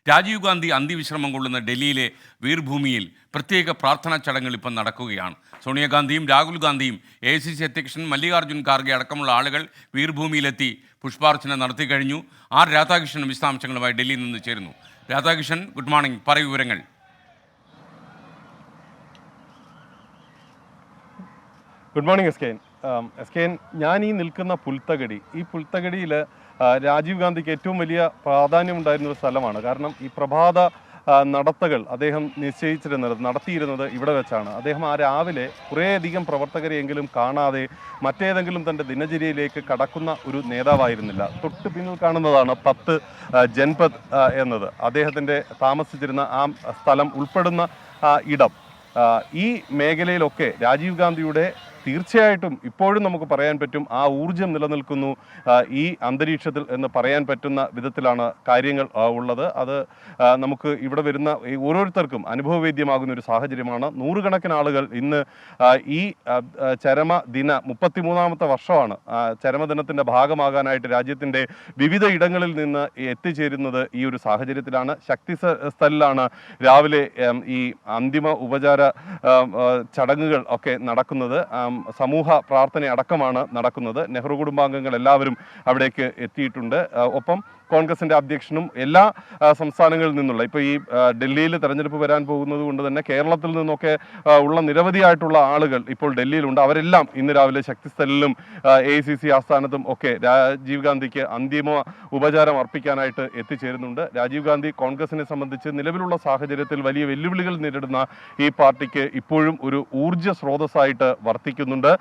രാജീവ് ഗാന്ധി അന്ത്യവിശ്രമം കൊള്ളുന്ന ഡൽഹിയിലെ വീർഭൂമിയിൽ പ്രത്യേക പ്രാർത്ഥനാ ചടങ്ങുകൾ ഇപ്പം നടക്കുകയാണ്. സോണിയാഗാന്ധിയും രാഹുൽ ഗാന്ധിയും AICC അധ്യക്ഷൻ മല്ലികാർജ്ജുൻ ഖാർഗെ അടക്കമുള്ള ആളുകൾ വീർഭൂമിയിലെത്തി പുഷ്പാർച്ചന നടത്തി കഴിഞ്ഞു. ആർ രാധാകൃഷ്ണൻ വിശദാംശങ്ങളുമായി ഡൽഹിയിൽ നിന്ന് ചേരുന്നു. രാധാകൃഷ്ണൻ, ഗുഡ് മോർണിംഗ്, പറയൂ വിവരങ്ങൾ. ഗുഡ് മോർണിംഗ് എസ്കേൻ. ഞാൻ ഈ നിൽക്കുന്ന ഈ പുൽത്തകടിയിൽ രാജീവ് ഗാന്ധിക്ക് ഏറ്റവും വലിയ പ്രാധാന്യമുണ്ടായിരുന്ന ഒരു സ്ഥലമാണ്. കാരണം ഈ പ്രഭാത നടത്തകൾ അദ്ദേഹം നടത്തിയിരുന്നത് ഇവിടെ വെച്ചാണ്. അദ്ദേഹം ആ രാവിലെ കുറേയധികം പ്രവർത്തകരെയെങ്കിലും കാണാതെ മറ്റേതെങ്കിലും തൻ്റെ ദിനചര്യയിലേക്ക് കടക്കുന്ന ഒരു നേതാവായിരുന്നില്ല. തൊട്ട് പിന്നിൽ കാണുന്നതാണ് 10 ജൻപദ് എന്നത്. അദ്ദേഹത്തിൻ്റെ താമസിച്ചിരുന്ന ആ സ്ഥലം ഉൾപ്പെടുന്ന ഇടം. ഈ മേഖലയിലൊക്കെ രാജീവ് ഗാന്ധിയുടെ തീർച്ചയായിട്ടും ഇപ്പോഴും നമുക്ക് പറയാൻ പറ്റും ആ ഊർജം നിലനിൽക്കുന്നു ഈ അന്തരീക്ഷത്തിൽ എന്ന് പറയാൻ പറ്റുന്ന വിധത്തിലാണ് കാര്യങ്ങൾ ഉള്ളത്. അത് നമുക്ക് ഇവിടെ വരുന്ന ഓരോരുത്തർക്കും അനുഭവവേദ്യമാകുന്ന ഒരു സാഹചര്യമാണ്. നൂറുകണക്കിന് ആളുകൾ ഇന്ന് ഈ ചരമദിന 33ാമത്തെ വർഷമാണ് ചരമദിനത്തിൻ്റെ ഭാഗമാകാനായിട്ട് രാജ്യത്തിൻ്റെ വിവിധ ഇടങ്ങളിൽ നിന്ന് എത്തിച്ചേരുന്നത്. ഈ ഒരു സാഹചര്യത്തിലാണ് ശക്തി സ്ഥലിലാണ് രാവിലെ ഈ അന്തിമ ഉപചാര ചടങ്ങുകൾ ഒക്കെ നടക്കുന്നത്. സമൂഹ പ്രാർത്ഥന അടക്കമാണ് നടക്കുന്നത്. നെഹ്റു കുടുംബാംഗങ്ങൾ എല്ലാവരും അവിടേക്ക് എത്തിയിട്ടുണ്ട്. ഒപ്പം കോൺഗ്രസിൻ്റെ അധ്യക്ഷനും എല്ലാ സംസ്ഥാനങ്ങളിൽ നിന്നുള്ള ഇപ്പോൾ ഈ ഡൽഹിയിൽ തെരഞ്ഞെടുപ്പ് വരാൻ പോകുന്നത് കൊണ്ട് തന്നെ കേരളത്തിൽ നിന്നൊക്കെ ഉള്ള നിരവധിയായിട്ടുള്ള ആളുകൾ ഇപ്പോൾ ഡൽഹിയിലുണ്ട്. അവരെല്ലാം ഇന്ന് രാവിലെ ശക്തിസ്ഥലിലും AICC ആസ്ഥാനത്തും ഒക്കെ രാജീവ് ഗാന്ധിക്ക് അന്തിമ ഉപചാരം അർപ്പിക്കാനായിട്ട് എത്തിച്ചേരുന്നുണ്ട്. രാജീവ് ഗാന്ധി കോൺഗ്രസിനെ സംബന്ധിച്ച് നിലവിലുള്ള സാഹചര്യത്തിൽ വലിയ വെല്ലുവിളികൾ നേരിടുന്ന ഈ പാർട്ടിക്ക് ഇപ്പോഴും ഒരു ഊർജ്ജ സ്രോതസ്സായിട്ട് വർത്തിക്കുന്നുണ്ട്.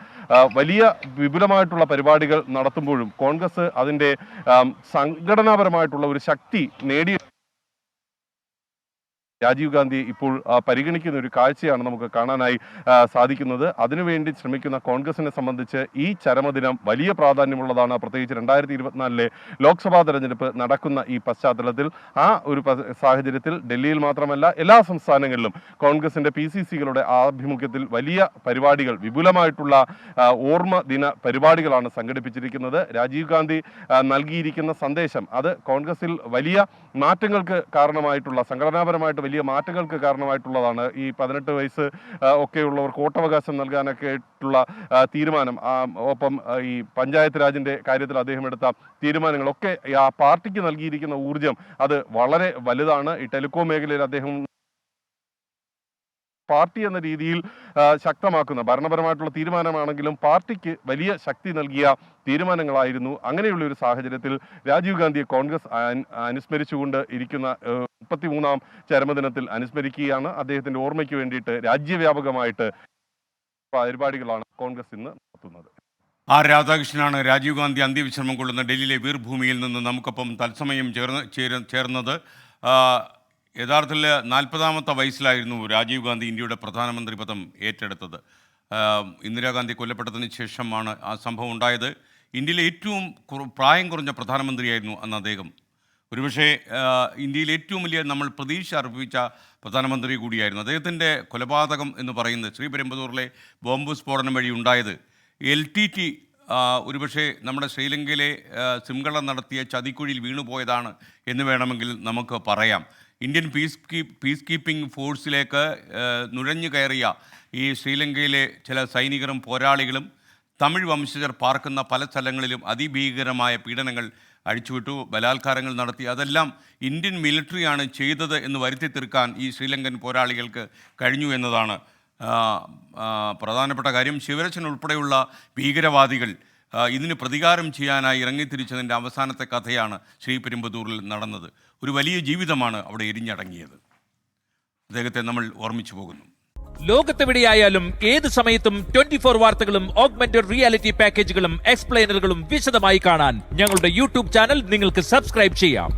വലിയ വിപുലമായിട്ടുള്ള പരിപാടികൾ നടത്തുമ്പോഴും കോൺഗ്രസ് അതിൻ്റെ സംഘടനാപരമായിട്ടുള്ള ഒരു ശക്തി നേടി രാജീവ് ഗാന്ധി ഇപ്പോൾ പരിഗണിക്കുന്ന ഒരു കാഴ്ചയാണ് നമുക്ക് കാണാനായി സാധിക്കുന്നത്. അതിനുവേണ്ടി ശ്രമിക്കുന്ന കോൺഗ്രസിനെ സംബന്ധിച്ച് ഈ ചരമദിനം വലിയ പ്രാധാന്യമുള്ളതാണ്. പ്രത്യേകിച്ച് 2024 ലോക്സഭാ തെരഞ്ഞെടുപ്പ് നടക്കുന്ന ഈ പശ്ചാത്തലത്തിൽ ആ ഒരു സാഹചര്യത്തിൽ ഡൽഹിയിൽ മാത്രമല്ല എല്ലാ സംസ്ഥാനങ്ങളിലും കോൺഗ്രസിൻ്റെ PCCകളുടെ ആഭിമുഖ്യത്തിൽ വലിയ പരിപാടികൾ, വിപുലമായിട്ടുള്ള ഓർമ്മ ദിന പരിപാടികളാണ് സംഘടിപ്പിച്ചിരിക്കുന്നത്. രാജീവ് ഗാന്ധി നൽകിയിരിക്കുന്ന സന്ദേശം അത് കോൺഗ്രസിൽ വലിയ മാറ്റങ്ങൾക്ക് കാരണമായിട്ടുള്ള, സംഘടനാപരമായിട്ട് വലിയ മാറ്റങ്ങൾക്ക് കാരണമായിട്ടുള്ളതാണ്. ഈ 18 വയസ്സ് ഒക്കെയുള്ളവർക്ക് വോട്ടവകാശം നൽകാനൊക്കെ ആയിട്ടുള്ള തീരുമാനം, ഒപ്പം ഈ പഞ്ചായത്ത് രാജിൻ്റെ കാര്യത്തിൽ അദ്ദേഹം എടുത്ത തീരുമാനങ്ങളൊക്കെ ആ പാർട്ടിക്ക് നൽകിയിരിക്കുന്ന ഊർജം അത് വളരെ വലുതാണ്. ഈ ടെലികോം മേഖലയിൽ അദ്ദേഹം പാർട്ടി എന്ന രീതിയിൽ ശക്തമാക്കുന്ന ഭരണപരമായിട്ടുള്ള തീരുമാനമാണെങ്കിലും പാർട്ടിക്ക് വലിയ ശക്തി നൽകിയ തീരുമാനങ്ങളായിരുന്നു. അങ്ങനെയുള്ള ഒരു സാഹചര്യത്തിൽ രാജീവ് ഗാന്ധിയെ കോൺഗ്രസ് അനുസ്മരിച്ചുകൊണ്ട് ഇരിക്കുന്ന 33ാം ചരമദിനത്തിൽ അനുസ്മരിക്കുകയാണ്. അദ്ദേഹത്തിന്റെ ഓർമ്മയ്ക്ക് വേണ്ടിയിട്ട് രാജ്യവ്യാപകമായിട്ട് പരിപാടികളാണ് കോൺഗ്രസ് ഇന്ന് നടത്തുന്നത്. ആർ രാധാകൃഷ്ണനാണ് രാജീവ് ഗാന്ധി അന്ത്യവിശ്രമം കൊള്ളുന്ന ഡൽഹിയിലെ വീർഭൂമിയിൽ നിന്ന് നമുക്കൊപ്പം തത്സമയം ചേർന്നത്. യഥാർത്ഥത്തിൽ 40ാമത്തെ വയസ്സിലായിരുന്നു രാജീവ് ഗാന്ധി ഇന്ത്യയുടെ പ്രധാനമന്ത്രി പദം ഏറ്റെടുത്തത്. ഇന്ദിരാഗാന്ധി കൊല്ലപ്പെട്ടതിന് ശേഷമാണ് ആ സംഭവം ഉണ്ടായത്. ഇന്ത്യയിലെ ഏറ്റവും പ്രായം കുറഞ്ഞ പ്രധാനമന്ത്രിയായിരുന്നു അന്ന് അദ്ദേഹം. ഒരുപക്ഷെ ഇന്ത്യയിൽ ഏറ്റവും വലിയ നമ്മൾ പ്രതീക്ഷ അർപ്പിച്ച പ്രധാനമന്ത്രി കൂടിയായിരുന്നു. അദ്ദേഹത്തിൻ്റെ കൊലപാതകം എന്ന് പറയുന്നത് ശ്രീപെരുമ്പതൂറിലെ ബോംബ് സ്ഫോടനം വഴി ഉണ്ടായത് LTT ഒരുപക്ഷെ നമ്മുടെ ശ്രീലങ്കയിലെ സിംഗള നടത്തിയ ചതിക്കുഴിയിൽ വീണുപോയതാണ് എന്ന് വേണമെങ്കിൽ നമുക്ക് പറയാം. ഇന്ത്യൻ പീസ് കീപ്പിംഗ് ഫോഴ്സിലേക്ക് നുഴഞ്ഞു കയറിയ ഈ ശ്രീലങ്കയിലെ ചില സൈനികരും പോരാളികളും തമിഴ് വംശജർ പാർക്കുന്ന പല സ്ഥലങ്ങളിലും അതിഭീകരമായ പീഡനങ്ങൾ അഴിച്ചുവിട്ടു, ബലാത്കാരങ്ങൾ നടത്തി. അതെല്ലാം ഇന്ത്യൻ മിലിറ്ററിയാണ് ചെയ്തത് എന്ന് വരുത്തി തീർക്കാൻ ഈ ശ്രീലങ്കൻ പോരാളികൾക്ക് കഴിഞ്ഞു എന്നതാണ് പ്രധാനപ്പെട്ട കാര്യം. ശിവരച്ചൻ ഉൾപ്പെടെയുള്ള ഭീകരവാദികൾ ഇതിന് പ്രതികാരം ചെയ്യാനായി ഇറങ്ങിത്തിരിച്ചതിൻ്റെ അവസാനത്തെ കഥയാണ് ശ്രീപെരുമ്പതൂരിൽ നടന്നത്. ഒരു വലിയ ജീവിതമാണ് അവിടെ എരിഞ്ഞടങ്ങിയത്. അദ്ദേഹത്തെ നമ്മൾ ഓർമ്മിച്ചു പോകുന്നു. ലോകത്തെവിടെയായാലും ഏത് സമയത്തും 24 വാർത്തകളും ഓഗ്മെന്റഡ് റിയാലിറ്റി പാക്കേജുകളും എക്സ്പ്ലെയിനറുകളും വിശദമായി കാണാൻ ഞങ്ങളുടെ YouTube ചാനൽ നിങ്ങൾക്ക് സബ്സ്ക്രൈബ് ചെയ്യാം.